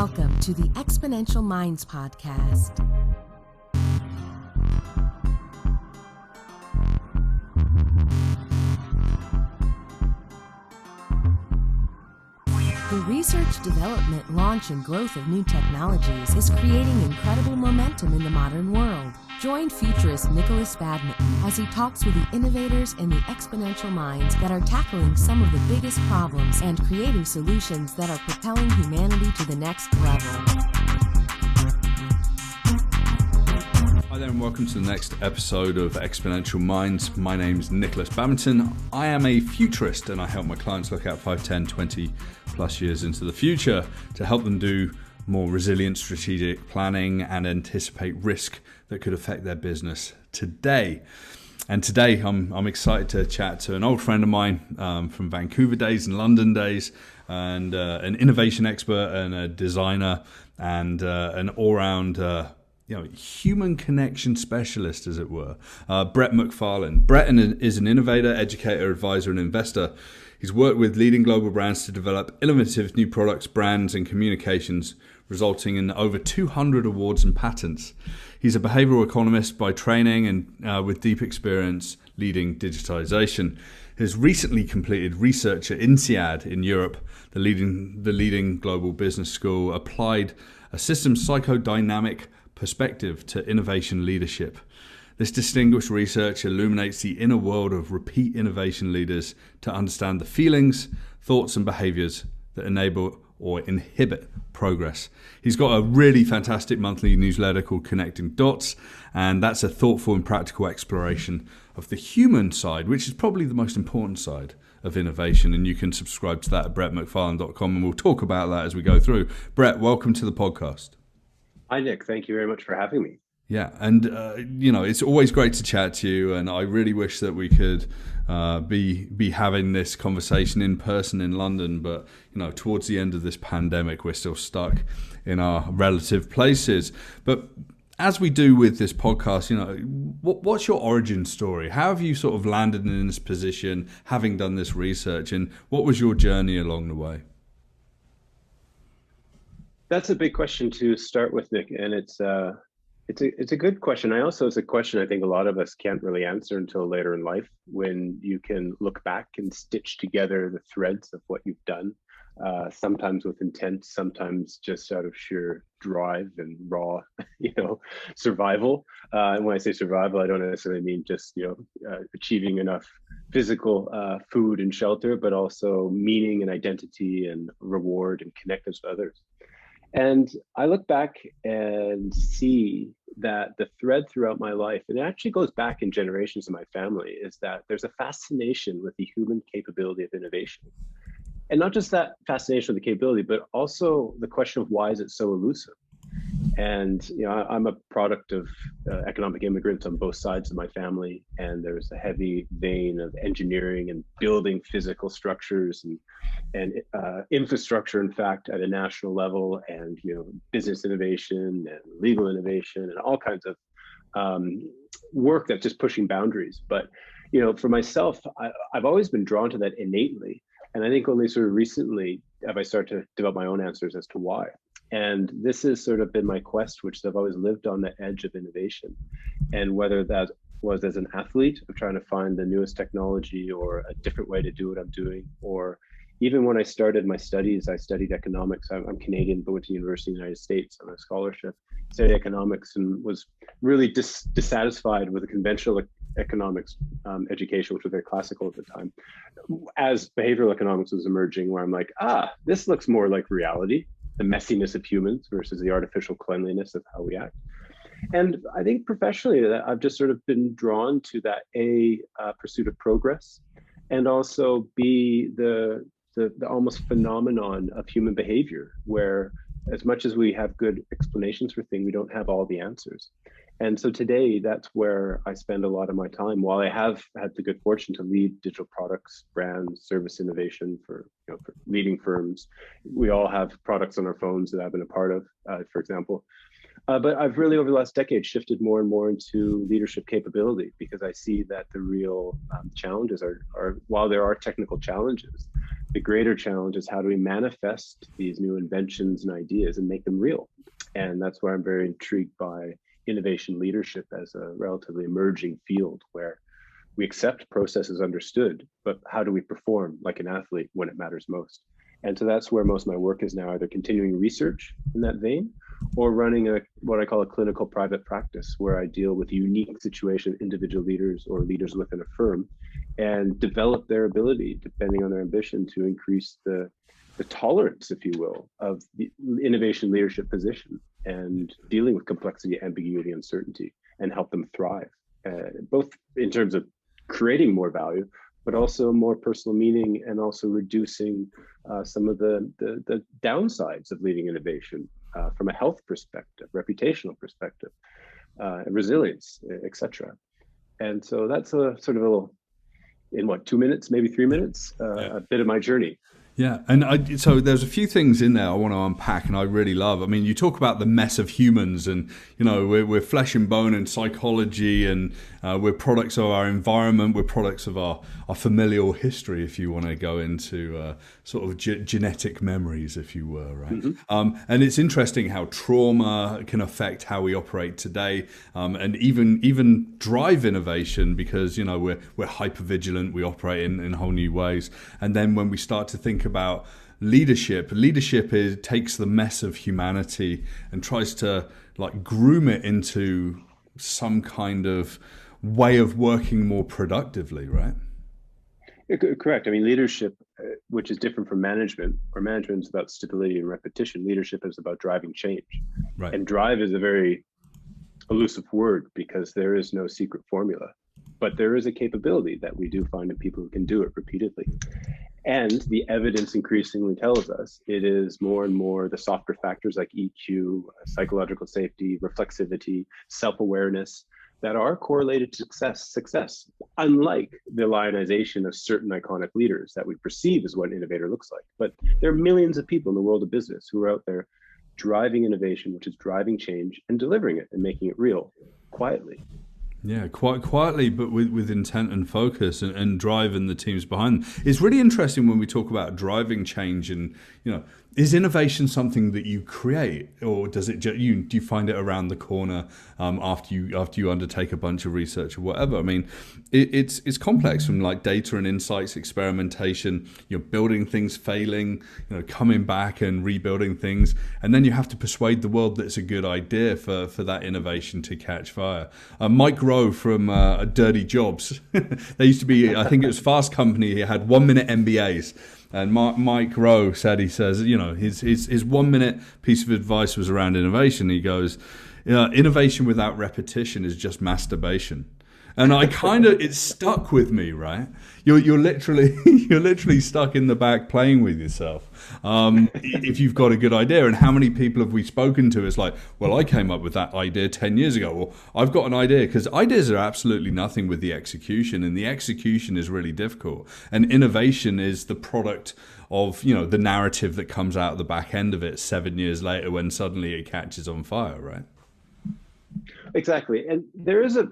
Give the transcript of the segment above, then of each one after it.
Welcome to the Exponential Minds podcast. The research, development, launch, and growth of new technologies is creating incredible momentum in the modern world. Join futurist Nicholas Badminton as he talks with the innovators and the exponential minds that are tackling some of the biggest problems and creating solutions that are propelling humanity to the next level. Hi there and welcome to the next episode of Exponential Minds. My name is Nicholas Badminton. I am a futurist and I help my clients look out 5, 10, 20 plus years into the future to help them do more resilient strategic planning and anticipate risk that could affect their business today. And today I'm excited to chat to an old friend of mine from Vancouver days and London days, and an innovation expert and a designer and an all-round human connection specialist, as it were, Brett Mcfarlane. Brett is an innovator, educator, advisor, and investor. He's worked with leading global brands to develop innovative new products, brands, and communications, resulting in over 200 awards and patents. He's a behavioural economist by training and with deep experience leading digitization. Has recently completed research at INSEAD in Europe, the leading global business school, applied a systems psychodynamic perspective to innovation leadership. This distinguished research illuminates the inner world of repeat innovation leaders to understand the feelings, thoughts, and behaviours that enable or inhibit progress. He's got a really fantastic monthly newsletter called Connecting Dots, and that's a thoughtful and practical exploration of the human side, which is probably the most important side of innovation. And you can subscribe to that at brettmcfarlane.com, and we'll talk about that as we go through. Brett, welcome to the podcast. Hi, Nick. Thank you very much for having me. Yeah, and it's always great to chat to you, and I really wish that we could be having this conversation in person in London, but towards the end of this pandemic, we're still stuck in our relative places. But as we do with this podcast, what's your origin story? How have you sort of landed in this position, having done this research, and what was your journey along the way? That's a big question to start with, Nick, and it's a good question. It's a question I think a lot of us can't really answer until later in life, when you can look back and stitch together the threads of what you've done, sometimes with intent, sometimes just out of sheer drive and raw, survival. And when I say survival, I don't necessarily mean just achieving enough physical food and shelter, but also meaning and identity and reward and connectedness with others. And I look back and see that the thread throughout my life, and it actually goes back in generations of my family, is that there's a fascination with the human capability of innovation. And not just that fascination with the capability, but also the question of why is it so elusive? And I'm a product of economic immigrants on both sides of my family, and there's a heavy vein of engineering and building physical structures and infrastructure, in fact, at a national level, and business innovation and legal innovation and all kinds of work that's just pushing boundaries. But for myself, I've always been drawn to that innately, and I think only sort of recently have I started to develop my own answers as to why. And this has sort of been my quest, which I've always lived on the edge of innovation. And whether that was as an athlete of trying to find the newest technology or a different way to do what I'm doing, or even when I started my studies, I studied economics. I'm Canadian, but went to university in the United States on a scholarship, studied economics, and was really dissatisfied with the conventional economics education, which was very classical at the time, as behavioral economics was emerging, where I'm like, this looks more like reality, the messiness of humans versus the artificial cleanliness of how we act. And I think professionally, I've just sort of been drawn to that pursuit of progress, and also B, the almost phenomenon of human behavior, where as much as we have good explanations for things, we don't have all the answers. And so today, that's where I spend a lot of my time. While I have had the good fortune to lead digital products, brands, service innovation for leading firms, we all have products on our phones that I've been a part of, for example. But I've really, over the last decade, shifted more and more into leadership capability, because I see that the real challenges are, while there are technical challenges, The greater challenge is how do we manifest these new inventions and ideas and make them real? And that's where I'm very intrigued by innovation leadership as a relatively emerging field where we accept process as understood, but how do we perform like an athlete when it matters most? And so that's where most of my work is now, either continuing research in that vein or running what I call a clinical private practice, where I deal with the unique situation of individual leaders or leaders within a firm and develop their ability, depending on their ambition, to increase the tolerance, if you will, of the innovation leadership position and dealing with complexity, ambiguity, uncertainty, and help them thrive, both in terms of creating more value, but also more personal meaning, and also reducing some of the downsides of leading innovation from a health perspective, reputational perspective, resilience, etc. And so that's a sort of a little, in what, 2 minutes, maybe 3 minutes, a bit of my journey. Yeah, and so there's a few things in there I want to unpack, and I really love. I mean, you talk about the mess of humans, and we're flesh and bone and psychology, and we're products of our environment. We're products of our familial history, if you want to go into sort of genetic memories, if you were, right? Mm-hmm. And it's interesting how trauma can affect how we operate today, and even drive innovation, because we're hyper vigilant. We operate in whole new ways, and then when we start to think about leadership takes the mess of humanity and tries to groom it into some kind of way of working more productively, right? Correct. I mean, leadership, which is different from management, where management is about stability and repetition, leadership is about driving change. Right. And drive is a very elusive word because there is no secret formula, but there is a capability that we do find in people who can do it repeatedly. And the evidence increasingly tells us it is more and more the softer factors like EQ, psychological safety, reflexivity, self-awareness that are correlated to success, unlike the lionization of certain iconic leaders that we perceive as what an innovator looks like. But there are millions of people in the world of business who are out there driving innovation, which is driving change and delivering it and making it real quietly. Yeah, quite quietly, but with intent and focus and driving the teams behind them. It's really interesting when we talk about driving change, and is innovation something that you create, or does it do you find it around the corner after you undertake a bunch of research or whatever? I mean, it's complex, from like data and insights, experimentation, building things, failing, coming back and rebuilding things, and then you have to persuade the world that it's a good idea for that innovation to catch fire. Mike Rowe from Dirty Jobs, there used to be, I think it was Fast Company, he had 1 minute MBAs. And Mike Rowe says, his 1 minute piece of advice was around innovation. He goes, innovation without repetition is just masturbation. And it stuck with me, right? You're literally stuck in the back playing with yourself. If you've got a good idea, and how many people have we spoken to? It's like, well, I came up with that idea 10 years ago. Well, I've got an idea, because ideas are absolutely nothing with the execution, and the execution is really difficult. And innovation is the product of, the narrative that comes out of the back end of it 7 years later when suddenly it catches on fire, right? Exactly. And there is a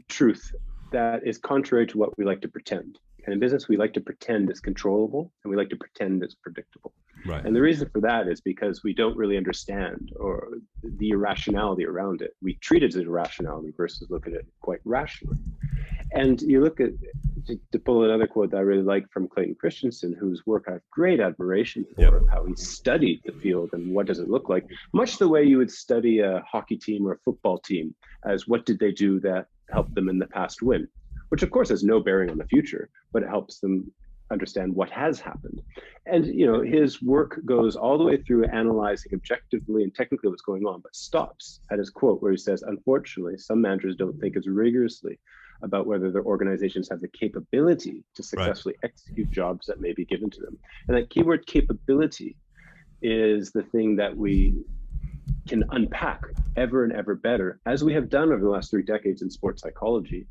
truth that is contrary to what we like to pretend. And in business, we like to pretend it's controllable, and we like to pretend it's predictable. Right. And the reason for that is because we don't really understand or the irrationality around it. We treat it as irrationality versus look at it quite rationally. And you look at, to pull another quote that I really like from Clayton Christensen, whose work I have great admiration for, how he studied the field and what does it look like, much the way you would study a hockey team or a football team as what did they do that helped them in the past win, which of course has no bearing on the future, but it helps them understand what has happened. And his work goes all the way through analyzing objectively and technically what's going on, but stops at his quote where he says, unfortunately, some managers don't think as rigorously about whether their organizations have the capability to successfully execute jobs that may be given to them. And that keyword capability is the thing that we can unpack ever and ever better, as we have done over the last 3 decades in sports psychology,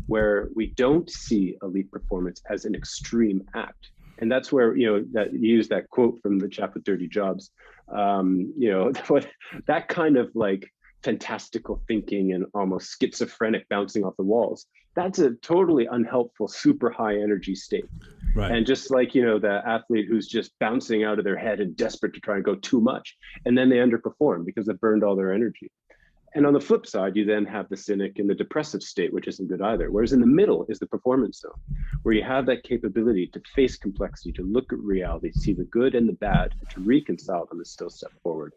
where we don't see elite performance as an extreme act. And that's where, that you use that quote from the chap with Dirty Jobs, that kind of fantastical thinking and almost schizophrenic bouncing off the walls. That's a totally unhelpful, super high energy state. Right. And just like, the athlete who's just bouncing out of their head and desperate to try and go too much, and then they underperform because they've burned all their energy. And on the flip side, you then have the cynic in the depressive state, which isn't good either. Whereas in the middle is the performance zone, where you have that capability to face complexity, to look at reality, see the good and the bad, to reconcile them and still step forward.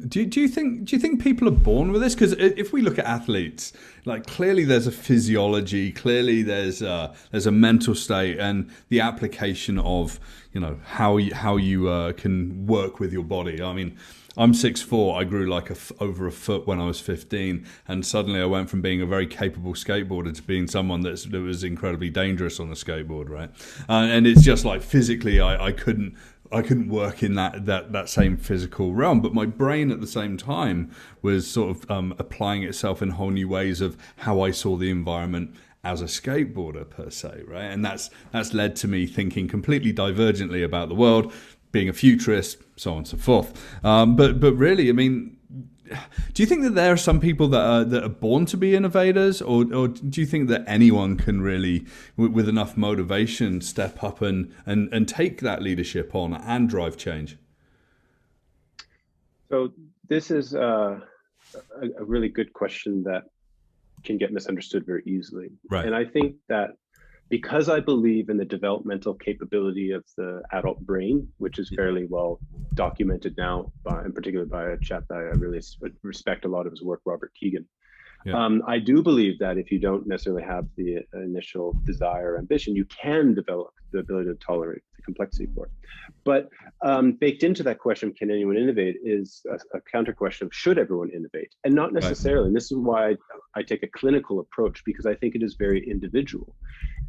Do you think people are born with this? Because if we look at athletes, like clearly there's a physiology, clearly there's a mental state, and the application of how you can work with your body. I mean, I'm 6'4". I grew like over a foot when I was 15, and suddenly I went from being a very capable skateboarder to being someone that was incredibly dangerous on the skateboard, right? And it's just like physically, I couldn't work in that same physical realm, but my brain at the same time was sort of applying itself in whole new ways of how I saw the environment as a skateboarder per se, right? And that's led to me thinking completely divergently about the world, being a futurist, so on and so forth. But really, I mean, do you think that there are some people that are born to be innovators, or do you think that anyone can really, with enough motivation, step up and take that leadership on and drive change? So this is a really good question that can get misunderstood very easily. Right. And I think that because I believe in the developmental capability of the adult brain, which is fairly well documented now, in particular by a chap that I really respect a lot of his work, Robert Keegan. Yeah. I do believe that if you don't necessarily have the initial desire or ambition, you can develop the ability to tolerate the complexity for it. But baked into that question, can anyone innovate, is a counter question of should everyone innovate? And not necessarily. Right. And this is why I take a clinical approach, because I think it is very individual.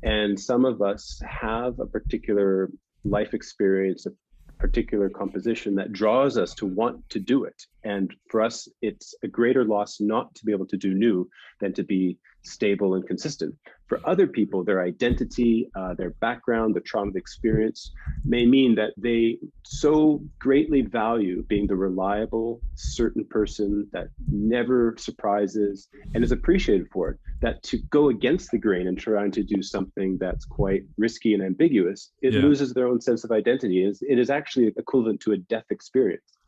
And some of us have a particular life experience, a particular composition that draws us to want to do it. And for us, it's a greater loss not to be able to do new than to be stable and consistent. For other people, their identity, their background, the trauma experience may mean that they so greatly value being the reliable, certain person that never surprises and is appreciated for it, that to go against the grain and trying to do something that's quite risky and ambiguous, it loses their own sense of identity. It is actually equivalent to a death experience.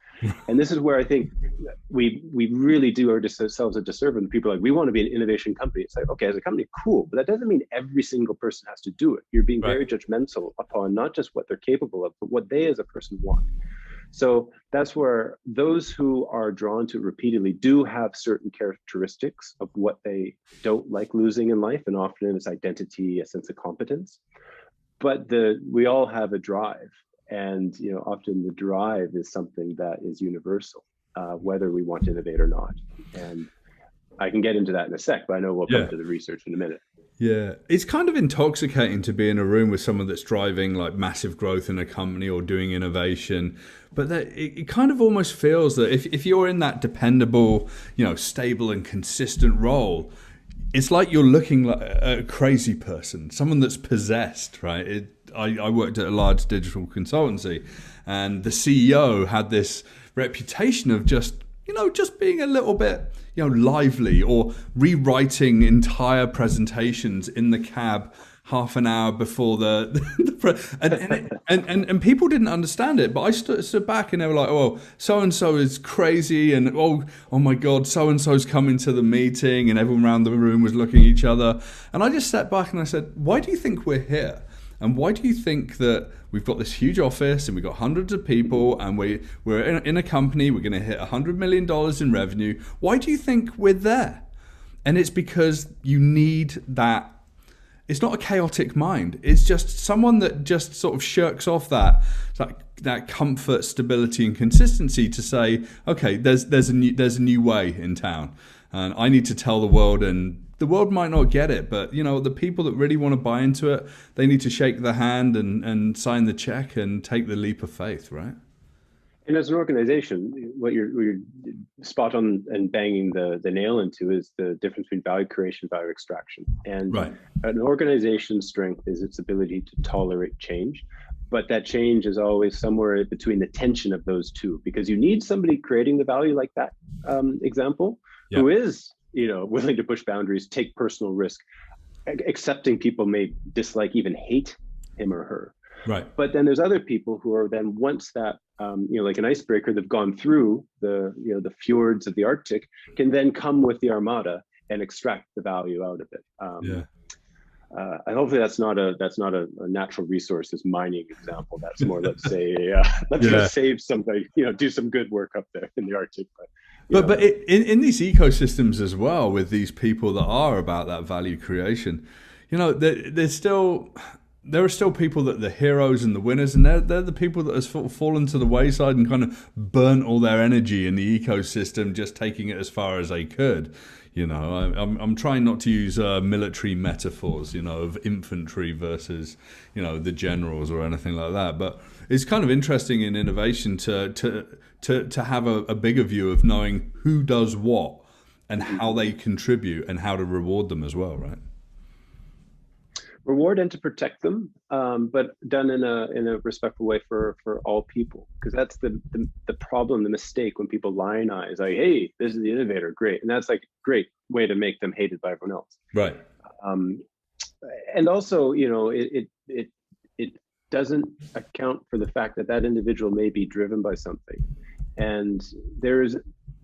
And this is where I think we really do ourselves a disservice when people are like, we want to be an innovation company. It's like, okay, as a company, cool, but that doesn't mean every single person has to do it. You're being very judgmental upon not just what they're capable of, but what they as a person want. So that's where those who are drawn to it repeatedly do have certain characteristics of what they don't like losing in life, and often it's identity, a sense of competence. But we all have a drive. And often the drive is something that is universal, whether we want to innovate or not. And I can get into that in a sec, but I know we'll come to the research in a minute. Yeah, it's kind of intoxicating to be in a room with someone that's driving like massive growth in a company or doing innovation. But it kind of almost feels that if you're in that dependable, stable and consistent role, it's like you're looking like a crazy person, someone that's possessed, right? I worked at a large digital consultancy, and the CEO had this reputation of just being a little bit, lively, or rewriting entire presentations in the cab half an hour before and people didn't understand it, but I stood back and they were like, oh, so-and-so is crazy, and oh my God, so-and-so's coming to the meeting, and everyone around the room was looking at each other. And I just sat back and I said, why do you think we're here? And why do you think that we've got this huge office and we've got hundreds of people and we're in a company, we're going to hit $100 million in revenue? Why do you think we're there? And it's because you need that. It's not a chaotic mind. It's just someone that just sort of shirks off that comfort, stability, and consistency to say, okay, there's a new way in town, and I need to tell the world. And the world might not get it, but the people that really want to buy into it, they need to shake the hand and sign the check and take the leap of faith, right? And as an organization, what you're spot on and banging the nail into is the difference between value creation and value extraction. And an organization's strength is its ability to tolerate change, but that change is always somewhere between the tension of those two, because you need somebody creating the value like that example, who is, willing to push boundaries, take personal risk, accepting people may dislike, even hate him or her. Right. But then there's other people who are then, once that, like an icebreaker, they've gone through the fjords of the Arctic, can then come with the armada and extract the value out of it. And hopefully that's not a natural resources mining example. That's more, let's say, let's save somebody, do some good work up there in the Arctic. But in these ecosystems as well, with these people that are about that value creation, there are still people that the heroes and the winners, and they're the people that have sort of fallen to the wayside and kind of burnt all their energy in the ecosystem, just taking it as far as they could. I'm trying not to use military metaphors, of infantry versus, the generals or anything like that. But it's kind of interesting in innovation to have a bigger view of knowing who does what and how they contribute and how to reward them as well, right? Reward and to protect them, but done in a respectful way for all people, because that's the problem, the mistake, when people lionize, like, hey, this is the innovator, great, and that's like a great way to make them hated by everyone else, right? And also, it doesn't account for the fact that individual may be driven by something, and there is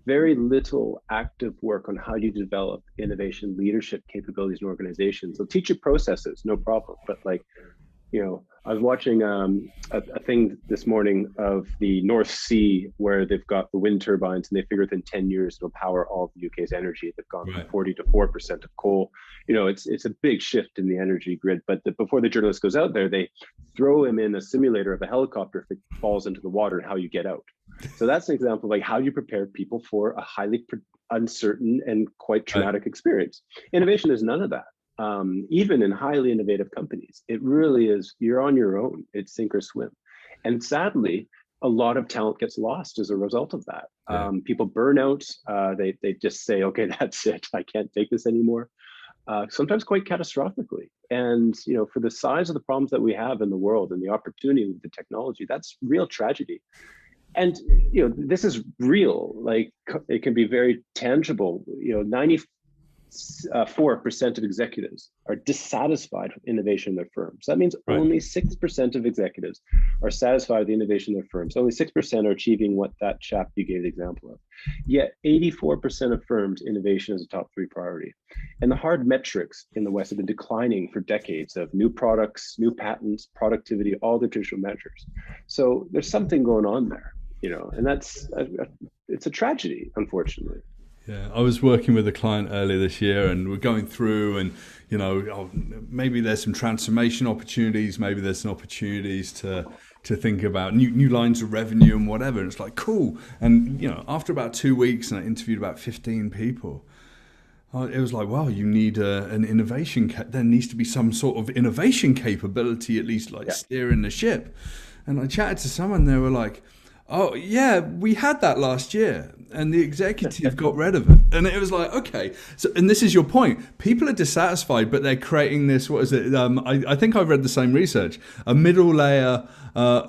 very little active work on how you develop innovation leadership capabilities in organizations. They'll teach you processes, no problem. But I was watching a thing this morning of the North Sea, where they've got the wind turbines, and they figure within 10 years it'll power all of the UK's energy. They've gone from 40 to 4% of coal. It's a big shift in the energy grid. But before the journalist goes out there, they throw him in a simulator of a helicopter if it falls into the water and how you get out. So that's an example of like how you prepare people for a highly uncertain and quite traumatic experience. Innovation is none of that. Even in highly innovative companies, it really is, you're on your own. It's sink or swim. And sadly, a lot of talent gets lost as a result of that. People burn out. They just say, okay, that's it. I can't take this anymore. Sometimes quite catastrophically. And, for the size of the problems that we have in the world and the opportunity with the technology, that's real tragedy. And, this is real, like it can be very tangible. 94% of executives are dissatisfied with innovation in their firms. That means only 6% of executives are satisfied with the innovation in their firms. Only 6% are achieving what that chap you gave the example of. Yet 84% of firms, innovation is a top 3 priority. And the hard metrics in the West have been declining for decades of new products, new patents, productivity, all the traditional measures. So there's something going on there, and it's a tragedy, unfortunately. Yeah, I was working with a client earlier this year, and we're going through, and maybe there's some transformation opportunities, maybe there's some opportunities to think about new lines of revenue and whatever. And it's like, cool. And after about 2 weeks, and I interviewed about 15 people, it was like, well, you need an innovation. There needs to be some sort of innovation capability, at least steering the ship. And I chatted to someone, they were like, oh, yeah, we had that last year, and the executive got rid of it. And it was like, okay. So, and this is your point. People are dissatisfied, but they're creating this, what is it? I think I've read the same research, a middle layer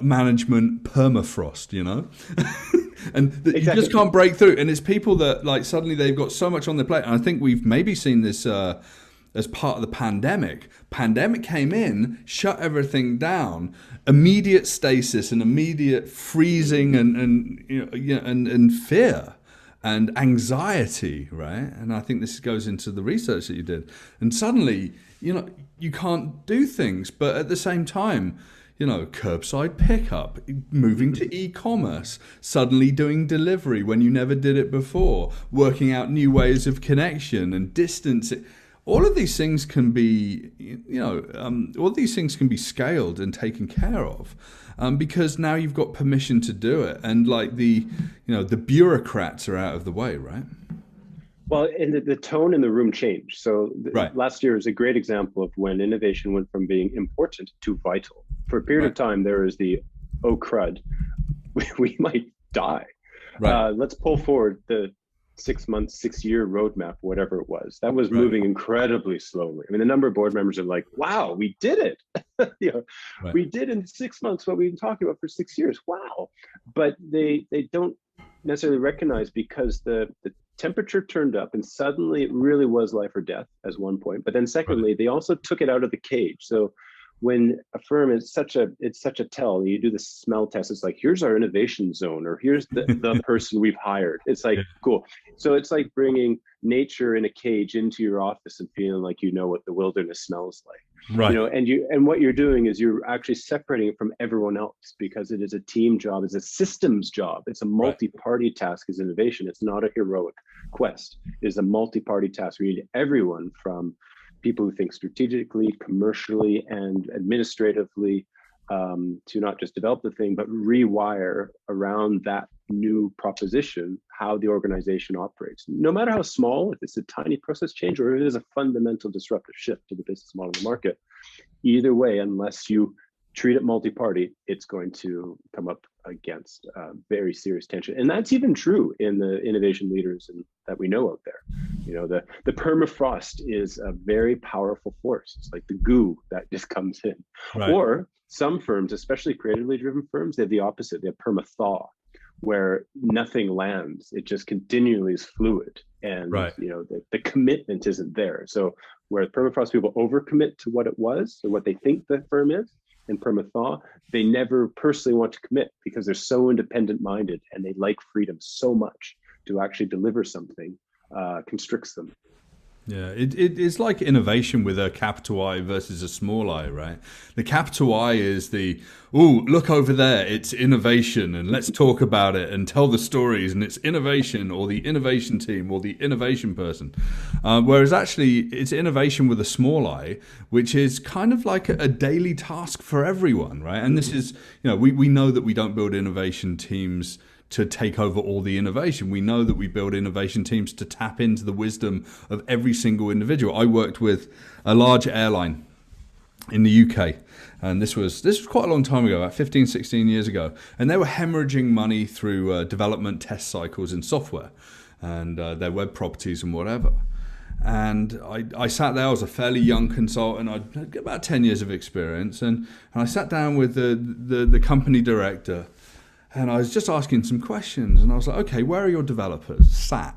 management permafrost, and you just can't break through. And it's people that like suddenly they've got so much on their plate. And I think we've maybe seen this as part of the pandemic. Pandemic came in, shut everything down, immediate stasis and immediate freezing and fear and anxiety, right? And I think this goes into the research that you did. And suddenly, you can't do things, but at the same time, curbside pickup, moving to e-commerce, suddenly doing delivery when you never did it before, working out new ways of connection and distance. All of these things can be, all of these things can be scaled and taken care of, because now you've got permission to do it, and like the bureaucrats are out of the way, right? Well, and the tone in the room changed. So last year is a great example of when innovation went from being important to vital. For a period of time, there was the oh crud, we might die. Let's pull forward the 6 month, 6 year roadmap, whatever it was. That was moving incredibly slowly. I mean, the number of board members are like, wow, we did it. We did in 6 months what we've been talking about for 6 years. Wow. But they don't necessarily recognize, because the temperature turned up and suddenly it really was life or death as one point. But then secondly, they also took it out of the cage. So when a firm is such a tell, you do the smell test, it's like, here's our innovation zone, or here's the person we've hired. It's like, cool. So it's like bringing nature in a cage into your office and feeling like you know what the wilderness smells like. Right. And what you're doing is you're actually separating it from everyone else, because it is a team job, it's a systems job, it's a multi-party task. As innovation, it's not a heroic quest. It is a multi-party task. We need everyone from people who think strategically, commercially, and administratively, to not just develop the thing, but rewire around that new proposition how the organization operates. No matter how small, if it's a tiny process change or if it is a fundamental disruptive shift to the business model of the market, either way, unless you treat it multi-party, it's going to come up against very serious tension. And that's even true in the innovation leaders that we know out there. The permafrost is a very powerful force. It's like the goo that just comes in. Or some firms, especially creatively driven firms, they have the opposite. They have permathaw, where nothing lands. It just continually is fluid. And the commitment isn't there. So where permafrost people overcommit to what it was or what they think the firm is, and permathaw, they never personally want to commit because they're so independent minded and they like freedom so much. To actually deliver something constricts them. Yeah, it's like innovation with a capital I versus a small I, right? The capital I is look over there, it's innovation, and let's talk about it and tell the stories, and it's innovation, or the innovation team, or the innovation person. Whereas actually it's innovation with a small I, which is kind of like a daily task for everyone, right? And this is, we know that we don't build innovation teams to take over all the innovation. We know that we build innovation teams to tap into the wisdom of every single individual. I worked with a large airline in the UK, and this was quite a long time ago, about 15, 16 years ago, and they were hemorrhaging money through development test cycles in software and their web properties and whatever. And I sat there, I was a fairly young consultant, I had about 10 years of experience, and I sat down with the company director. And I was just asking some questions, and I was like, okay, where are your developers sat?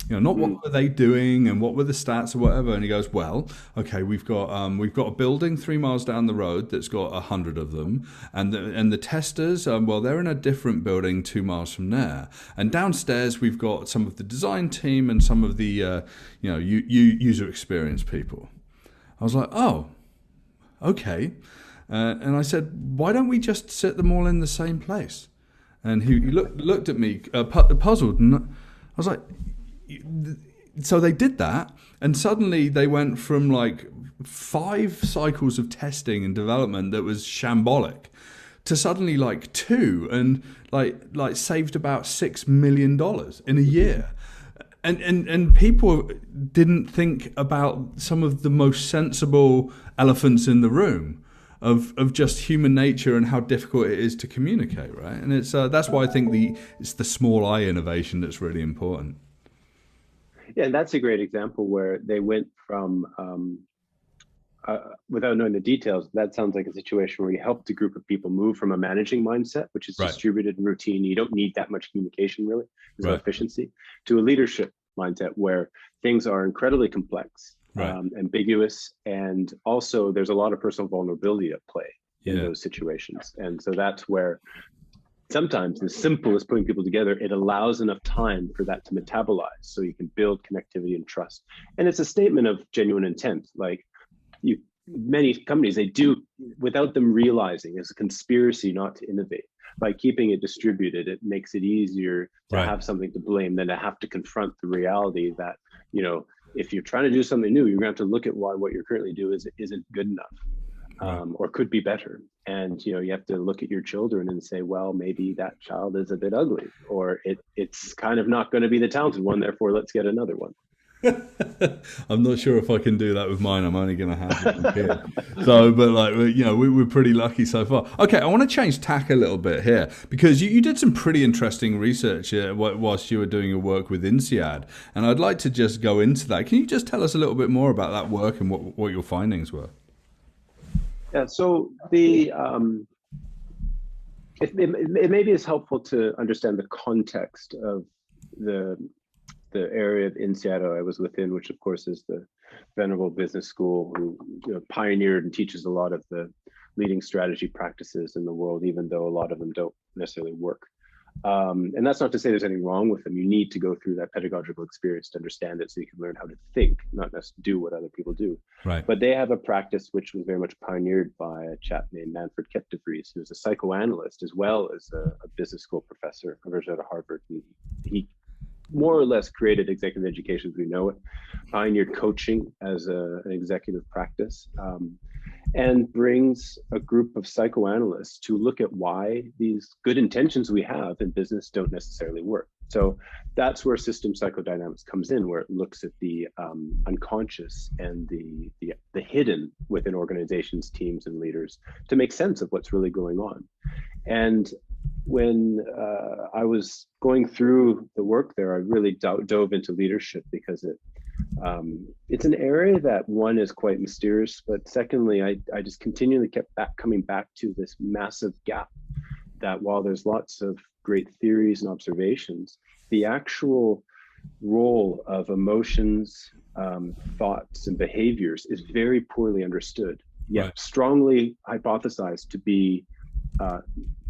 Not what were they doing and what were the stats or whatever. And he goes, well, okay, we've got a building 3 miles down the road that's got 100 of them, and the testers, well, they're in a different building 2 miles from there. And downstairs we've got some of the design team and some of the user experience people. I was like, oh, okay. And I said, why don't we just sit them all in the same place? And he looked at me puzzled, and I was like, so they did that, and suddenly they went from like 5 cycles of testing and development that was shambolic to suddenly like 2, and like saved about $6 million in a year. And people didn't think about some of the most sensible elephants in the room. Of just human nature and how difficult it is to communicate, right? And it's that's why I think it's the small I innovation that's really important. Yeah, and that's a great example where they went from, without knowing the details, that sounds like a situation where you helped a group of people move from a managing mindset, which is distributed and routine. You don't need that much communication, really. There's no efficiency, to a leadership mindset where things are incredibly complex. Ambiguous, and also there's a lot of personal vulnerability at play in those situations. And so that's where sometimes as simple as putting people together, it allows enough time for that to metabolize so you can build connectivity and trust. And it's a statement of genuine intent. Like many companies, they do without them realizing it's a conspiracy not to innovate. By keeping it distributed, it makes it easier to have something to blame than to have to confront the reality that, if you're trying to do something new, you're going to have to look at why what you're currently doing isn't good enough, or could be better. And you have to look at your children and say, well, maybe that child is a bit ugly, or it's kind of not going to be the talented one. Therefore, let's get another one. I'm not sure if I can do that with mine. I'm only going to have it from here. So, but like, we're pretty lucky so far. Okay, I want to change tack a little bit here because you did some pretty interesting research whilst you were doing your work with INSEAD. And I'd like to just go into that. Can you just tell us a little bit more about that work and what your findings were? Yeah, so it maybe is helpful to understand the context of the area of INSEAD I was within, which of course is the venerable business school who pioneered and teaches a lot of the leading strategy practices in the world, even though a lot of them don't necessarily work. And that's not to say there's anything wrong with them. You need to go through that pedagogical experience to understand it so you can learn how to think, not just do what other people do. Right. But they have a practice which was very much pioneered by a chap named Manfred Kettenvries, who's a psychoanalyst as well as a business school professor, originally at Harvard. And he more or less created executive education as we know it, pioneered coaching as an executive practice, and brings a group of psychoanalysts to look at why these good intentions we have in business don't necessarily work. So that's where system psychodynamics comes in, where it looks at the unconscious and the hidden within organizations, teams, and leaders to make sense of what's really going on. And when I was going through the work there, I really dove into leadership because it's an area that, one, is quite mysterious, but secondly, I just continually kept coming back to this massive gap that while there's lots of great theories and observations, the actual role of emotions, thoughts, and behaviors is very poorly understood, yet Right. strongly hypothesized to be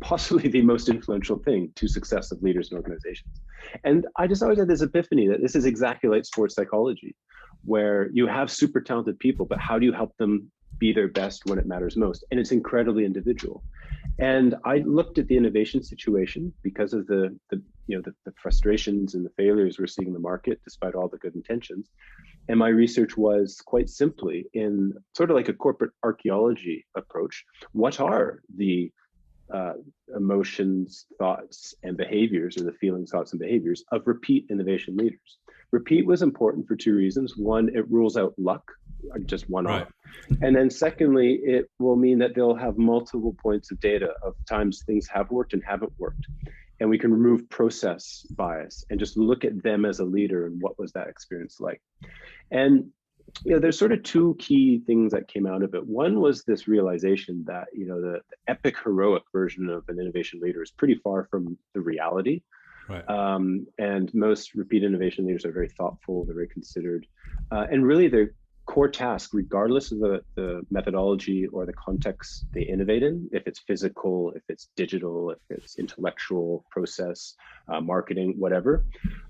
possibly the most influential thing to success of leaders and organizations. And I just always had this epiphany that this is exactly like sports psychology, where you have super talented people, but how do you help them be their best when it matters most? And it's incredibly individual. And I looked at the innovation situation because of the frustrations and the failures we're seeing in the market, despite all the good intentions. And my research was quite simply in sort of like a corporate archaeology approach. What are the emotions, thoughts, and behaviors, or the feelings, thoughts, and behaviors of repeat innovation leaders? Repeat was important for two reasons. One, it rules out luck, just one off. And then secondly, it will mean that they'll have multiple points of data of times things have worked and haven't worked. And we can remove process bias and just look at them as a leader and what was that experience like. And there's sort of two key things that came out of it. One was this realization that the epic heroic version of an innovation leader is pretty far from the reality. Right. And most repeat innovation leaders are very thoughtful, they're very considered, and really their core task, regardless of the methodology or the context they innovate in, if it's physical, if it's digital, if it's intellectual, process, marketing, whatever,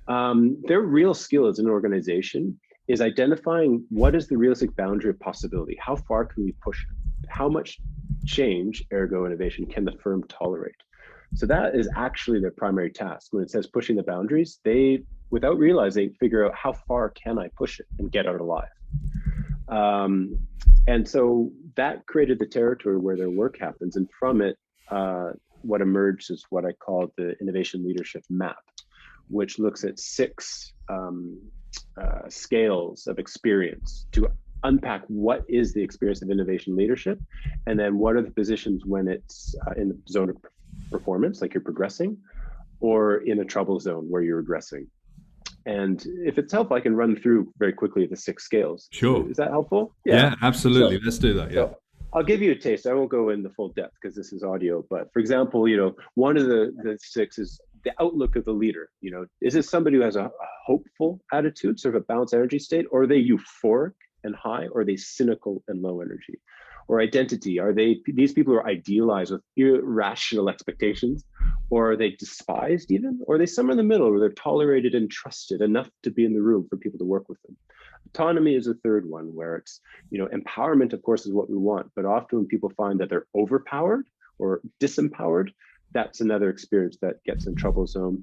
their real skill as an organization is identifying what is the realistic boundary of possibility. How far can we push it? How much change, ergo innovation, can the firm tolerate? So that is actually their primary task. When it says pushing the boundaries, they, without realizing, figure out how far can I push it and get out alive. And so that created the territory where their work happens. And from it, what emerged is what I call the innovation leadership map, which looks at 6 scales of experience to unpack what is the experience of innovation leadership, and then what are the positions when it's in the zone of performance, like you're progressing, or in a trouble zone where you're regressing. And if it's helpful, I can run through very quickly the 6 scales. Sure. Is that helpful? Yeah, absolutely. Let's do that. Yeah. So I'll give you a taste. I won't go in the full depth because this is audio. But for example, one of the 6 is the outlook of the leader. Is this somebody who has a hopeful attitude, sort of a balanced energy state, or are they euphoric and high, or are they cynical and low energy? Or identity, are they these people who are idealized with irrational expectations, or are they despised even, or are they somewhere in the middle where they're tolerated and trusted enough to be in the room for people to work with them? Autonomy is a third one, where it's empowerment, of course, is what we want, but often when people find that they're overpowered or disempowered, that's another experience that gets in trouble zone.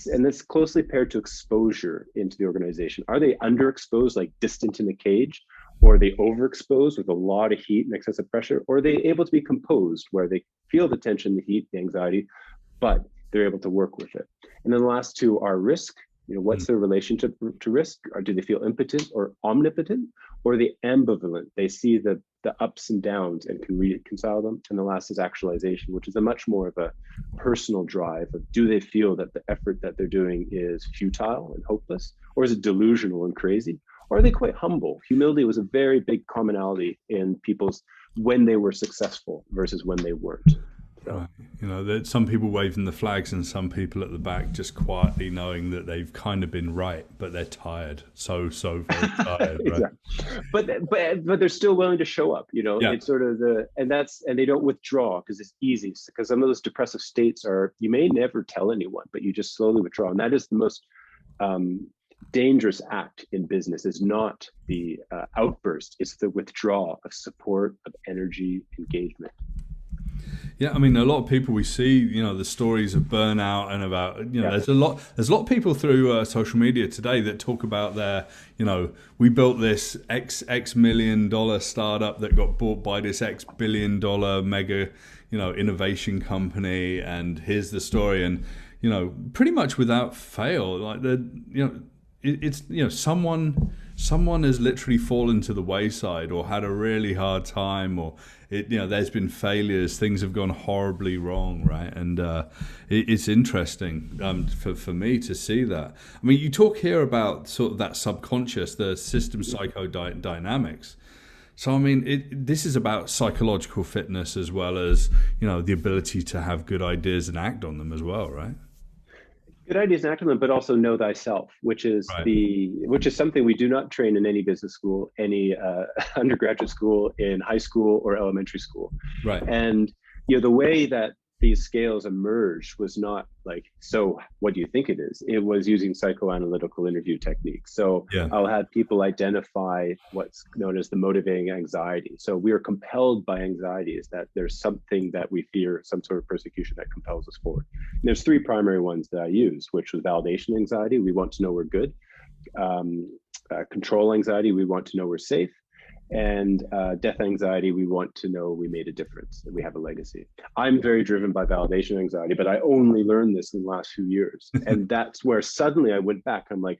And that's closely paired to exposure into the organization. Are they underexposed, like distant in a cage? Or are they overexposed with a lot of heat and excessive pressure? Or are they able to be composed, where they feel the tension, the heat, the anxiety, but they're able to work with it? And then the last 2 are risk What's their relationship to risk? Or do they feel impotent or omnipotent, or are they ambivalent? They see the ups and downs and can reconcile them. And the last is actualization, which is a much more of a personal drive of, do they feel that the effort that they're doing is futile and hopeless, or is it delusional and crazy? Or are they quite humble? Humility was a very big commonality in people's when they were successful versus when they weren't. So. Right. That some people waving the flags and some people at the back just quietly knowing that they've kind of been right, but they're tired. So very tired. Exactly. Right? But they're still willing to show up. It's sort of and they don't withdraw because it's easy. Because some of those depressive states are, you may never tell anyone, but you just slowly withdraw. And that is the most dangerous act in business, is not the outburst, it's the withdrawal of support, of energy, engagement. Yeah, I mean, a lot of people we see, the stories of burnout and about, there's a lot of people through social media today that talk about their, we built this X million dollar startup that got bought by this X billion dollar mega, innovation company, and here's the story, and pretty much without fail, like it's someone has literally fallen to the wayside or had a really hard time, or there's been failures, things have gone horribly wrong, right? And it's interesting for me to see that. I mean, you talk here about sort of that subconscious, the system psychodynamics. So, I mean, this is about psychological fitness as well as, the ability to have good ideas and act on them as well, right? Good ideas and act on them, but also know thyself, which is something we do not train in any business school, any undergraduate school, in high school or elementary school. Right. And the way that these scales emerged was not like, so what do you think it is? It was using psychoanalytical interview techniques. So I'll have people identify what's known as the motivating anxiety. So we are compelled by anxiety, is that there's something that we fear, some sort of persecution that compels us forward. And there's three primary ones that I use, which was validation anxiety. We want to know we're good. Control anxiety. We want to know we're safe. And death anxiety, we want to know we made a difference, that we have a legacy. I'm very driven by validation anxiety, but I only learned this in the last few years. And that's where suddenly I went back. I'm like,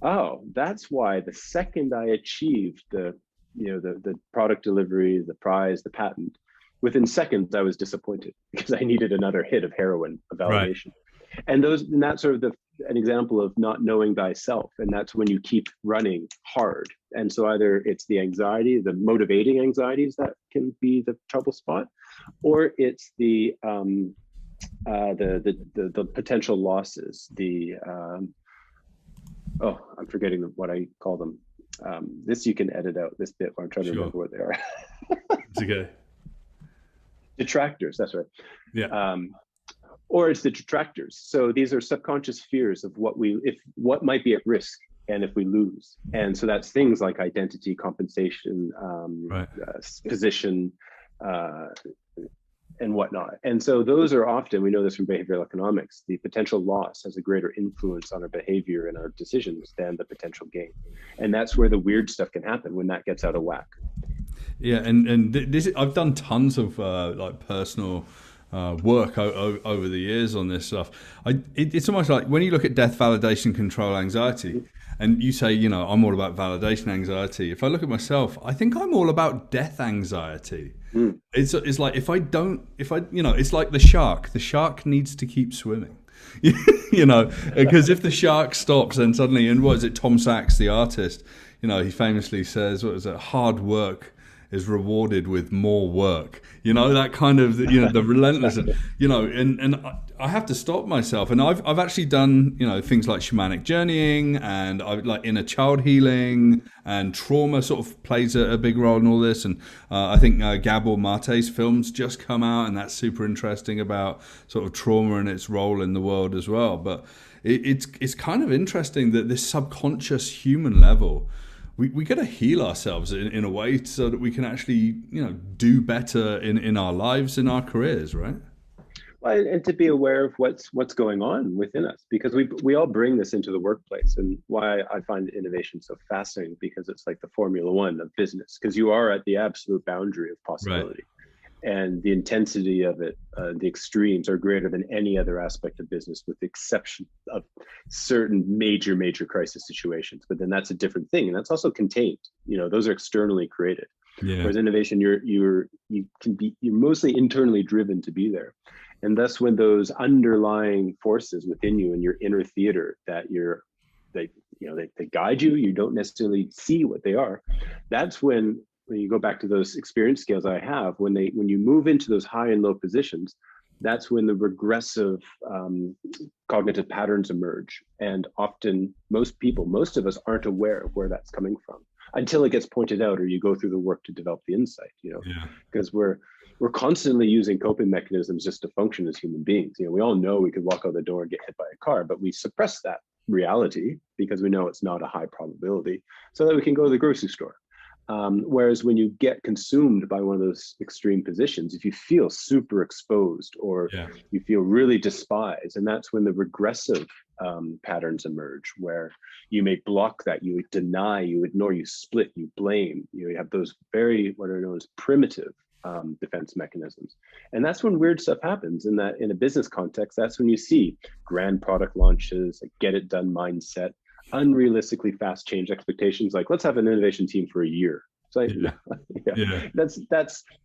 oh, that's why the second I achieved the product delivery, the prize, the patent, within seconds I was disappointed because I needed another hit of heroin, of validation. Right. And that's sort of an example of not knowing thyself. And that's when you keep running hard. And so either it's the anxiety, the motivating anxieties that can be the trouble spot, or it's the potential losses, I'm forgetting what I call them. This you can edit out, this bit where I'm trying to remember what they are. It's okay. Detractors, that's right. Yeah. Or it's the detractors. So these are subconscious fears of what might be at risk and if we lose. And so that's things like identity, compensation, position, and whatnot. And so those are often, we know this from behavioral economics, the potential loss has a greater influence on our behavior and our decisions than the potential gain. And that's where the weird stuff can happen, when that gets out of whack. Yeah, and this, I've done tons of personal work over the years on this stuff. It's almost like when you look at death, validation, control, anxiety, and you say, I'm all about validation anxiety. If I look at myself, I think I'm all about death anxiety. It's like it's like the shark. The shark needs to keep swimming. Because if the shark stops, then suddenly, and what is it? Tom Sachs, the artist, he famously says, what is it? Hard work is rewarded with more work, that kind of, the relentless, and I have to stop myself. And I've actually done, things like shamanic journeying, and I like inner child healing, and trauma sort of plays a big role in all this. And I think Gabor Mate's film's just come out, and that's super interesting about sort of trauma and its role in the world as well. But it's kind of interesting that this subconscious human level, we got to heal ourselves in a way so that we can actually, do better in our lives, in our careers, right? Well, and to be aware of what's going on within us, because we all bring this into the workplace. And why I find innovation so fascinating, because it's like the Formula One of business, because you are at the absolute boundary of possibility. Right. and the intensity of it, the extremes are greater than any other aspect of business, with the exception of certain major crisis situations. But then that's a different thing, and that's also contained. Those are externally created. Yeah. Whereas innovation, you're mostly internally driven to be there, and thus when those underlying forces within you in your inner theater they guide you, you don't necessarily see what they are. That's when you go back to those experience scales I have, when you move into those high and low positions, that's when the regressive cognitive patterns emerge. And often most of us aren't aware of where that's coming from until it gets pointed out, or you go through the work to develop the insight, because we're constantly using coping mechanisms just to function as human beings. We all know we could walk out the door and get hit by a car, but we suppress that reality because we know it's not a high probability, so that we can go to the grocery store. Whereas when you get consumed by one of those extreme positions, if you feel super exposed, or you feel really despised, and that's when the regressive patterns emerge, where you may block that, you deny, you ignore, you split, you blame. You have those what are known as primitive defense mechanisms. And that's when weird stuff happens. In a business context, that's when you see grand product launches, a get it done mindset, unrealistically fast change expectations, like let's have an innovation team for a year. It's like,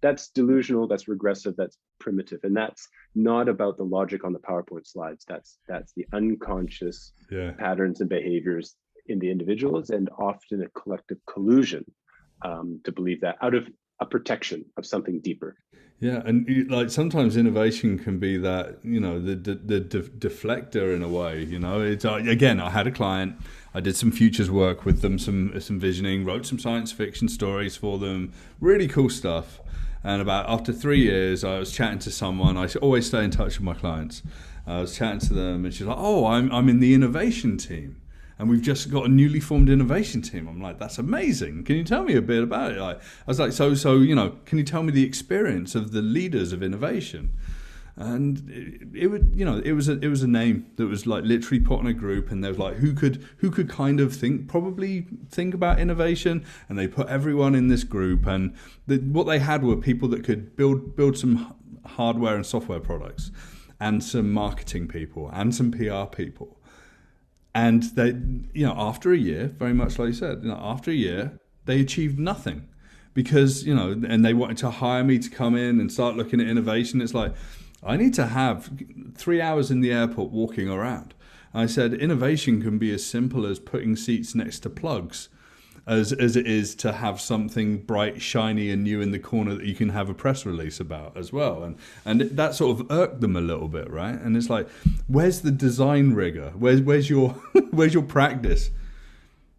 that's delusional, that's regressive, that's primitive, and that's not about the logic on the PowerPoint slides. That's the unconscious patterns and behaviors in the individuals, and often a collective collusion to believe that out of a protection of something deeper. Yeah, and like sometimes innovation can be that, the deflector in a way. It's again, I had a client, I did some futures work with them, some visioning, wrote some science fiction stories for them, really cool stuff. And after 3 years, I was chatting to someone. I always stay in touch with my clients. I was chatting to them, and she's like, "Oh, I'm in the innovation team. And we've just got a newly formed innovation team." I'm like, "That's amazing. Can you tell me a bit about it?" I was like, so can you tell me the experience of the leaders of innovation? And it was a name that was like literally put on a group, and there was like who could kind of think about innovation, and they put everyone in this group, and what they had were people that could build some hardware and software products, and some marketing people, and some PR people. And they, after a year, very much like you said, after a year, they achieved nothing, because, and they wanted to hire me to come in and start looking at innovation. It's like, I need to have 3 hours in the airport walking around. I said, innovation can be as simple as putting seats next to plugs, as it is to have something bright, shiny and new in the corner that you can have a press release about as well. And that sort of irked them a little bit, right? And it's like, where's the design rigor? Where's your where's your practice?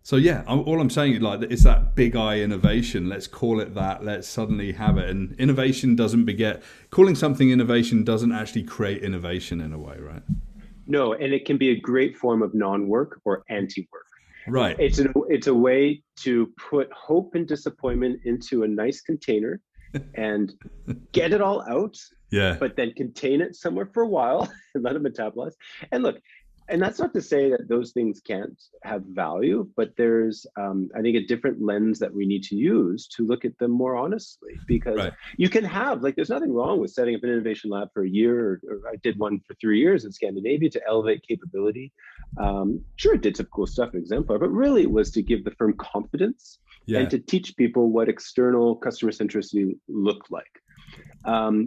So yeah, all I'm saying is like, it's that big I innovation. Let's call it that. Let's suddenly have it. And innovation doesn't beget. Calling something innovation doesn't actually create innovation in a way, right? No, and it can be a great form of non-work or anti-work. Right. It's a way to put hope and disappointment into a nice container and get it all out. Yeah. But then contain it somewhere for a while and let it metabolize. And look, and that's not to say that those things can't have value, but there's, I think, a different lens that we need to use to look at them more honestly, because you can have, there's nothing wrong with setting up an innovation lab for a year, or I did one for 3 years in Scandinavia to elevate capability. Sure, it did some cool stuff in Exemplar, but really it was to give the firm confidence and to teach people what external customer centricity looked like.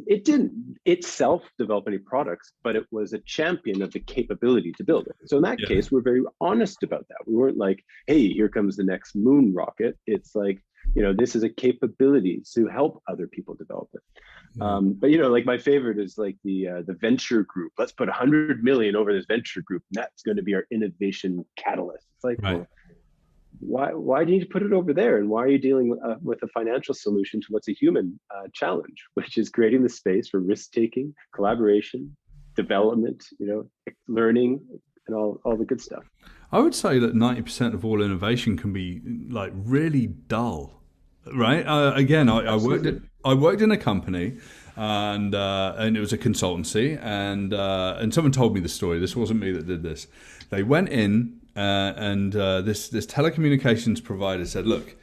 It didn't itself develop any products, but it was a champion of the capability to build it. So in that case, we're very honest about that. We weren't like, hey, here comes the next moon rocket. It's like, this is a capability to help other people develop it. But my favorite is like the venture group. Let's put 100 million over this venture group, and that's going to be our innovation catalyst. It's like, well, why do you need to put it over there? And why are you dealing with a financial solution to what's a human challenge, which is creating the space for risk-taking, collaboration, development, learning, and all the good stuff. I would say that 90% of all innovation can be like really dull, right? Again, I worked in a company, and it was a consultancy, and someone told me the story. This wasn't me that did this. They went in. And this telecommunications provider said, look,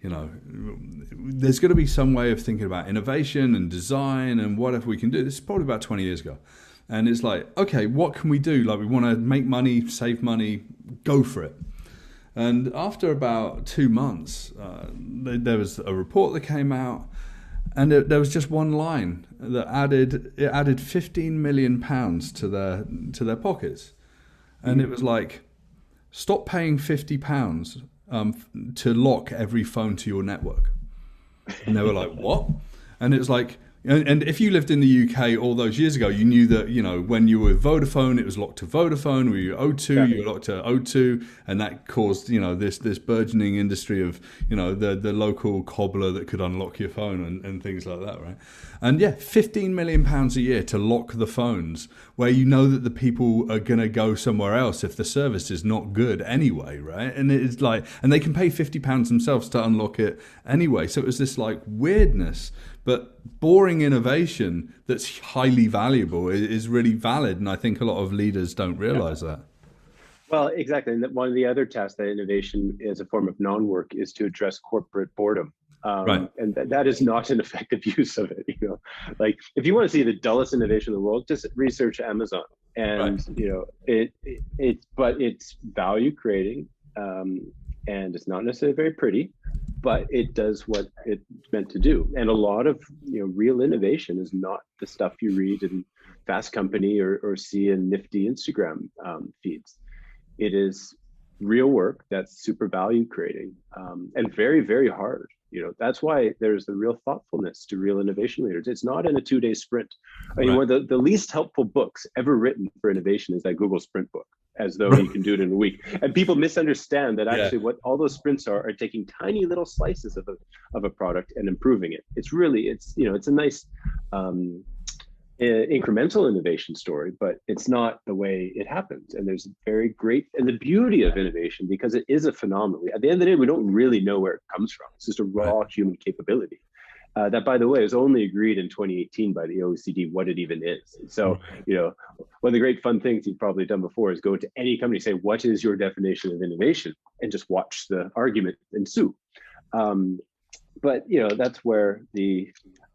there's got to be some way of thinking about innovation and design and whatever we can do. This is probably about 20 years ago. And it's like, okay, what can we do? Like, we want to make money, save money, go for it. And after about 2 months, there was a report that came out, and there was just one line that added 15 million pounds to their pockets. And it was like, stop paying £50 to lock every phone to your network. And they were like, what? And it was like, and if you lived in the UK all those years ago, you knew that, when you were with Vodafone, it was locked to Vodafone. When you were O2, you were locked to O2. And that caused, this burgeoning industry of, the local cobbler that could unlock your phone and things like that, right? And yeah, £15 million a year to lock the phones, where you know that the people are going to go somewhere else if the service is not good anyway, right? And it's like, and they can pay £50 themselves to unlock it anyway. So it was this like weirdness. But boring innovation that's highly valuable is really valid. And I think a lot of leaders don't realize that. Well, exactly. And one of the other tasks that innovation as a form of non-work is to address corporate boredom. Right. And that is not an effective use of it. Like if you want to see the dullest innovation in the world, just research Amazon. And, but it's value creating. And it's not necessarily very pretty, but it does what it's meant to do. And a lot of real innovation is not the stuff you read in Fast Company or see in nifty Instagram feeds. It is real work that's super value creating and very, very hard. That's why there's the real thoughtfulness to real innovation leaders. It's not in a 2-day sprint. I mean, one of the least helpful books ever written for innovation is that Google Sprint book, as though you can do it in a week. And people misunderstand that actually what all those sprints are taking tiny little slices of a product and improving it. It's really, it's a nice incremental innovation story, but it's not the way it happens. And there's very great, and the beauty of innovation, because it is a phenomenon. At the end of the day, we don't really know where it comes from. It's just a raw human capability. That, by the way, was only agreed in 2018 by the OECD what it even is. So, one of the great fun things you've probably done before is go to any company, say, what is your definition of innovation? And just watch the argument ensue. But, that's where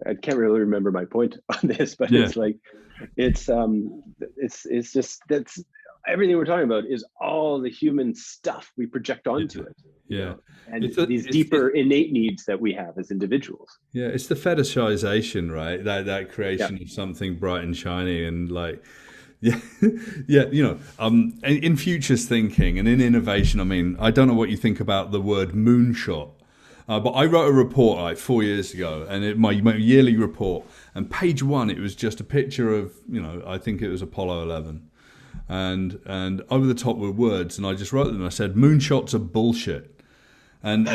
I can't really remember my point on this, but it's like, it's just, that's everything we're talking about is all the human stuff we project onto it. Yeah. And these deeper innate needs that we have as individuals. Yeah, it's the fetishization, right? That creation of something bright and shiny and like, in futures thinking and in innovation, I mean, I don't know what you think about the word moonshot. But I wrote a report like 4 years ago, and my yearly report, and page 1, it was just a picture of, I think it was Apollo 11. And over the top were words, and I just wrote them. I said, moonshots are bullshit. And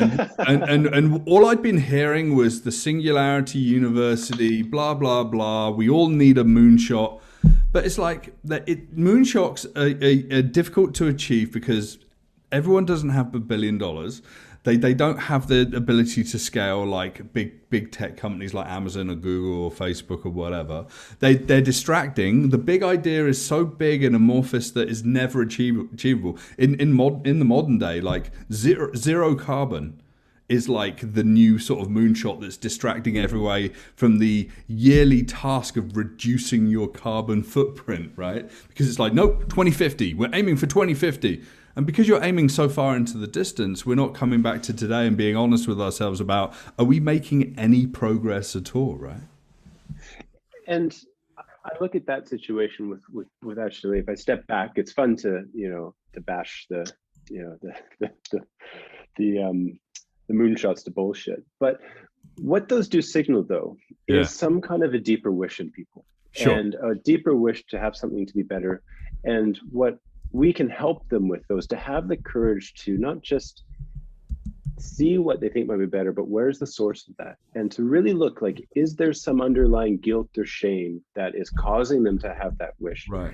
all I'd been hearing was the Singularity University, blah, blah, blah. We all need a moonshot. But it's like moonshots are difficult to achieve because everyone doesn't have $1 billion. They don't have the ability to scale like big tech companies like Amazon or Google or Facebook or whatever. They're distracting. The big idea is so big and amorphous that is never achievable. In the modern day, like zero carbon is like the new sort of moonshot that's distracting everyone from the yearly task of reducing your carbon footprint, right? Because it's like, nope, 2050. We're aiming for 2050. And because you're aiming so far into the distance, we're not coming back to today and being honest with ourselves about, are we making any progress at all, right? And I look at that situation with actually, if I step back, it's fun to bash the moonshots to bullshit. But what those do signal, though, is some kind of a deeper wish in people, and a deeper wish to have something to be better. And what we can help them with those, to have the courage to not just see what they think might be better, but where's the source of that? And to really look like, is there some underlying guilt or shame that is causing them to have that wish? Right.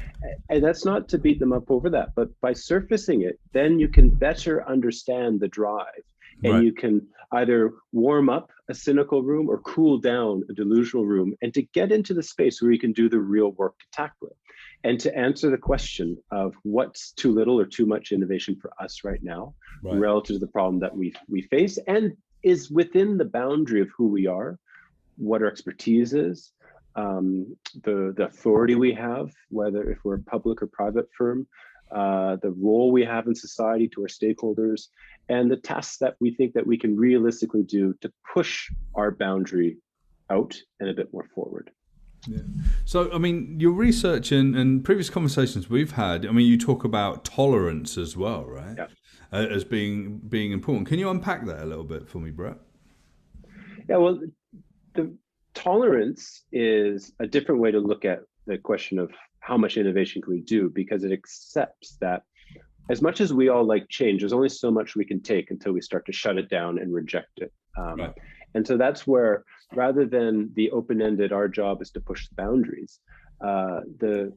And that's not to beat them up over that, but by surfacing it, then you can better understand the drive. And you can either warm up a cynical room or cool down a delusional room, and to get into the space where you can do the real work to tackle it. And to answer the question of what's too little or too much innovation for us right now, relative to the problem that we face, and is within the boundary of who we are, what our expertise is, the authority we have, whether if we're a public or private firm, the role we have in society to our stakeholders, and the tasks that we think that we can realistically do to push our boundary out and a bit more forward. Yeah. So, I mean, your research and previous conversations we've had, I mean, you talk about tolerance as well, right? Yeah. As being important. Can you unpack that a little bit for me, Brett? Yeah, well, the tolerance is a different way to look at the question of how much innovation can we do, because it accepts that as much as we all like change, there's only so much we can take until we start to shut it down and reject it. Right. And so that's where, rather than the open-ended, our job is to push the boundaries, the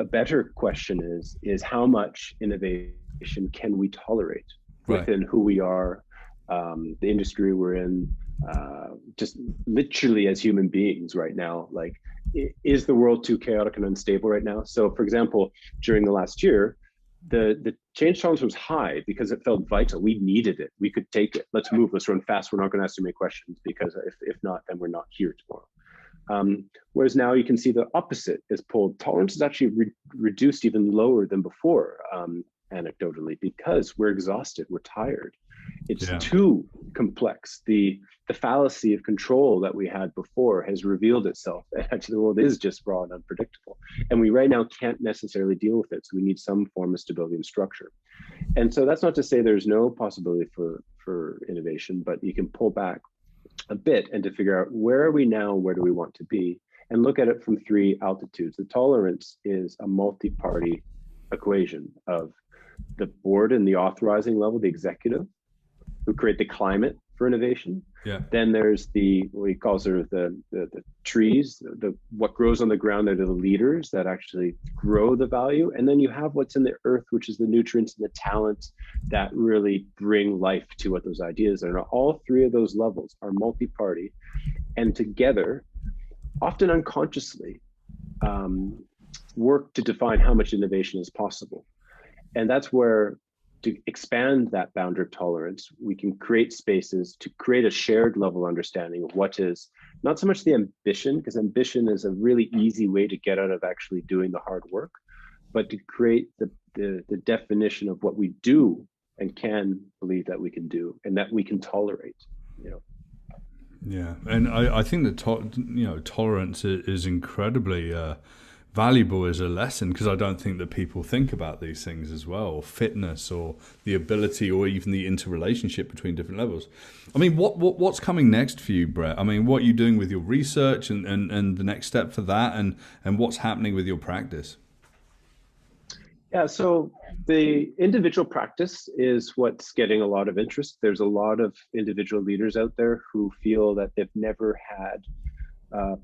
better question is how much innovation can we tolerate within who we are, the industry we're in, just literally as human beings right now. Like, is the world too chaotic and unstable right now? So, for example, during the last year, the change tolerance was high because it felt vital. We needed it. We could take it. Let's move. Let's run fast. We're not going to ask too many questions, because if not, then we're not here tomorrow. Whereas now you can see the opposite is pulled. Tolerance is actually reduced even lower than before, anecdotally, because we're exhausted. We're tired. It's too complex. The fallacy of control that we had before has revealed itself. Actually, the world is just raw and unpredictable. And we right now can't necessarily deal with it. So we need some form of stability and structure. And so that's not to say there's no possibility for innovation, but you can pull back a bit and to figure out, where are we now? Where do we want to be? And look at it from three altitudes. The tolerance is a multi-party equation of the board and the authorizing level, the executive, who create the climate for innovation. Yeah. Then there's what we call sort of the trees, what grows on the ground. They're the leaders that actually grow the value. And then you have what's in the earth, which is the nutrients and the talent that really bring life to what those ideas are. And all three of those levels are multi-party, and together, often unconsciously, work to define how much innovation is possible. And that's where, to expand that boundary of tolerance, we can create spaces to create a shared level of understanding of what is not so much the ambition, because ambition is a really easy way to get out of actually doing the hard work, but to create the definition of what we do and can believe that we can do and that we can tolerate. Yeah, and I think that tolerance is incredibly valuable as a lesson, because I don't think that people think about these things as well, or fitness, or the ability, or even the interrelationship between different levels. I mean, what's coming next for you, Brett? I mean, what are you doing with your research and the next step for that, and what's happening with your practice? Yeah, so the individual practice is what's getting a lot of interest. There's a lot of individual leaders out there who feel that they've never had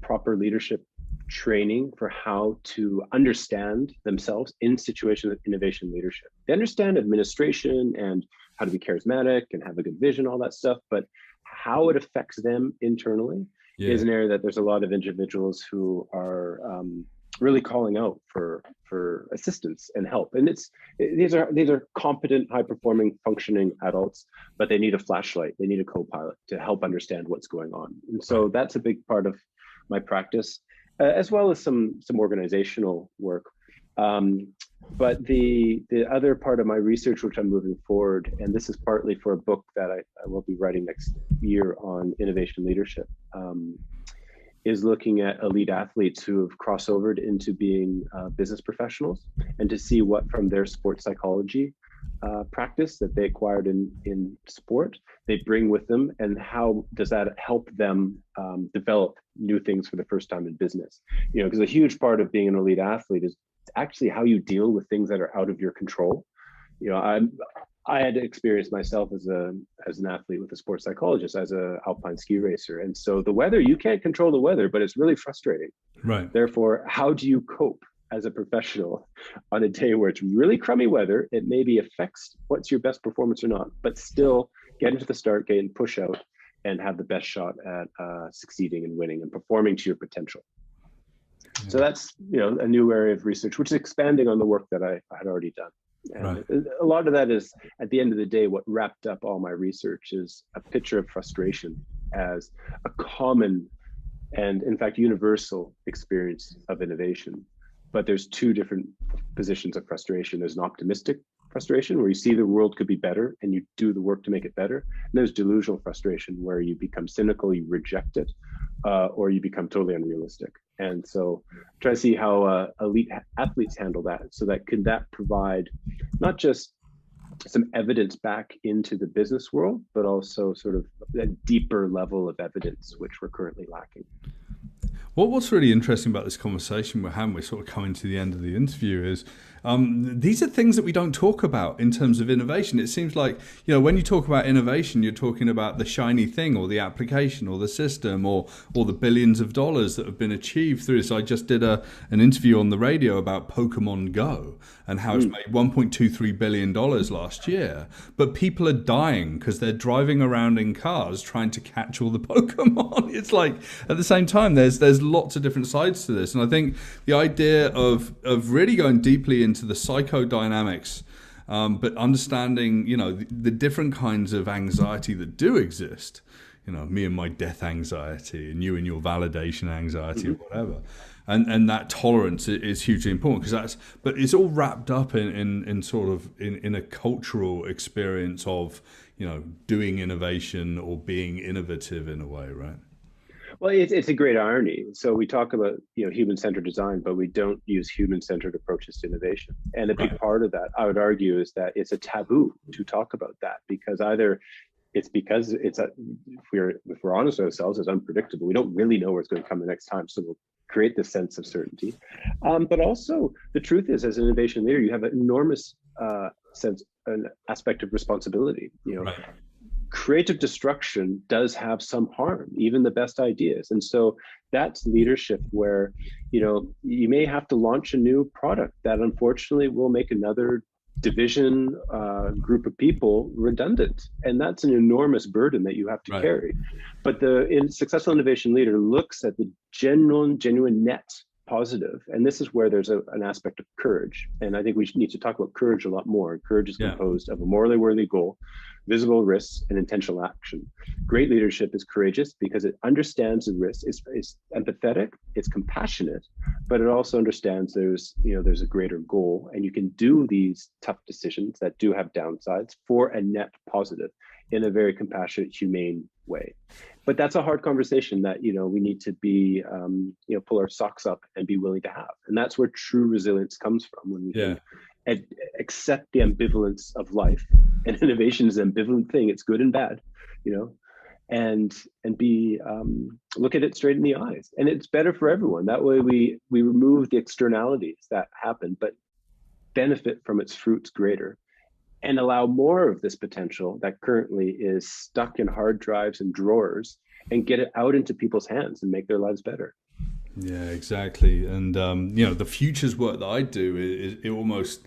proper leadership training for how to understand themselves in situations of innovation leadership. They understand administration and how to be charismatic and have a good vision, all that stuff, but how it affects them internally is an area that there's a lot of individuals who are really calling out for assistance and help. And these are competent, high-performing, functioning adults, but they need a flashlight. They need a co-pilot to help understand what's going on. And so that's a big part of my practice, as well as some organizational work. But the other part of my research, which I'm moving forward, and this is partly for a book that I will be writing next year on innovation leadership, is looking at elite athletes who have crossovered into being business professionals, and to see what from their sports psychology practice that they acquired in sport they bring with them, and how does that help them develop new things for the first time in business. Because a huge part of being an elite athlete is actually how you deal with things that are out of your control. I had experience myself as an athlete with a sports psychologist, as a alpine ski racer. And so the weather, you can't control the weather, but it's really frustrating. Right. Therefore, how do you cope as a professional on a day where it's really crummy weather? It maybe affects what's your best performance or not, but still get into the start gate and push out and have the best shot at succeeding and winning and performing to your potential. Yeah. So that's a new area of research, which is expanding on the work that I had already done. And a lot of that is, at the end of the day, what wrapped up all my research is a picture of frustration as a common and, in fact, universal experience of innovation. But there's two different positions of frustration. There's an optimistic frustration where you see the world could be better and you do the work to make it better. And there's delusional frustration where you become cynical, you reject it, or you become totally unrealistic. And so try to see how elite athletes handle that, so that can that provide not just some evidence back into the business world, but also sort of a deeper level of evidence, which we're currently lacking. What's really interesting about this conversation we're having, we're sort of coming to the end of the interview, is these are things that we don't talk about in terms of innovation. It seems like, when you talk about innovation, you're talking about the shiny thing or the application or the system or the billions of dollars that have been achieved through this. I just did an interview on the radio about Pokemon Go and how it's made $1.23 billion last year. But people are dying because they're driving around in cars trying to catch all the Pokemon. It's like, at the same time, there's lots of different sides to this. And I think the idea of really going deeply into the psychodynamics, but understanding, the different kinds of anxiety that do exist, me and my death anxiety and you and your validation anxiety or whatever. And that tolerance is hugely important but it's all wrapped up in sort of in a cultural experience of, doing innovation or being innovative in a way, right? Well, it's a great irony. So we talk about human-centered design, but we don't use human-centered approaches to innovation. And a big part of that, I would argue, is that it's a taboo to talk about that, because either it's because if we're honest with ourselves, it's unpredictable. We don't really know where it's going to come the next time, so we'll create this sense of certainty. But also, the truth is, as an innovation leader, you have an enormous an aspect of responsibility. Creative destruction does have some harm, even the best ideas. And so that's leadership where, you may have to launch a new product that unfortunately will make another division group of people redundant. And that's an enormous burden that you have to carry. But the successful innovation leader looks at the genuine net positive. And this is where there's an aspect of courage. And I think we need to talk about courage a lot more. Courage is composed of a morally worthy goal, visible risks, and intentional action. Great leadership is courageous because it understands the risk, it's empathetic, it's compassionate, but it also understands there's a greater goal, and you can do these tough decisions that do have downsides for a net positive in a very compassionate, humane way. But that's a hard conversation that we need to be pull our socks up and be willing to have, and that's where true resilience comes from, when we can accept the ambivalence of life. And innovation is an ambivalent thing. It's good and bad, and be look at it straight in the eyes. And it's better for everyone. That way we remove the externalities that happen, but benefit from its fruits greater, and allow more of this potential that currently is stuck in hard drives and drawers, and get it out into people's hands and make their lives better. Yeah, exactly. And, the futures work that I do is almost,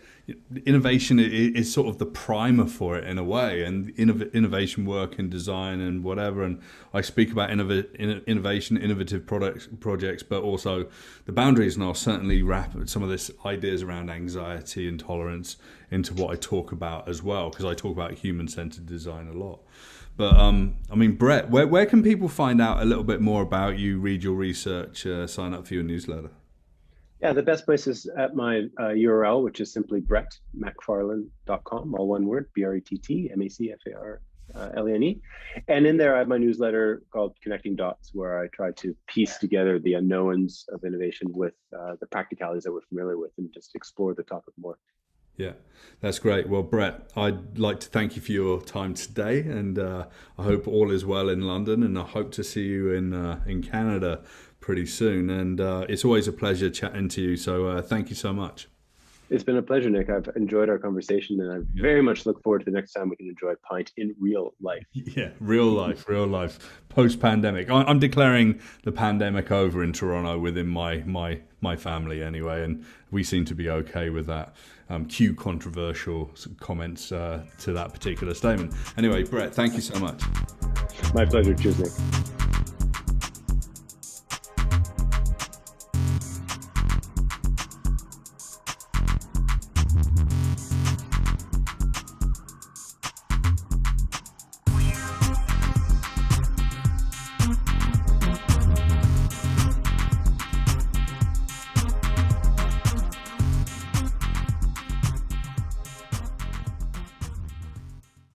innovation is sort of the primer for it in a way, and innovation work and design and whatever. And I speak about innovation, innovative projects, but also the boundaries. And I'll certainly wrap some of this ideas around anxiety and tolerance into what I talk about as well, because I talk about human-centered design a lot. But Brett, where can people find out a little bit more about you, read your research, sign up for your newsletter? Yeah, the best place is at my URL, which is simply brettmcfarlane.com, all one word, BRETTMACFARLANE. And in there, I have my newsletter called Connecting Dots, where I try to piece together the unknowns of innovation with the practicalities that we're familiar with, and just explore the topic more. Yeah, that's great. Well, Brett, I'd like to thank you for your time today, and I hope all is well in London, and I hope to see you in Canada pretty soon. And it's always a pleasure chatting to you, so thank you so much. It's been a pleasure, Nick. I've enjoyed our conversation, and I very much look forward to the next time we can enjoy a pint in real life. Yeah, real life, post-pandemic. I'm declaring the pandemic over in Toronto within my family anyway, and we seem to be okay with that. Cue controversial comments to that particular statement. Anyway, Brett, thank you so much. My pleasure. Cheers, Nick.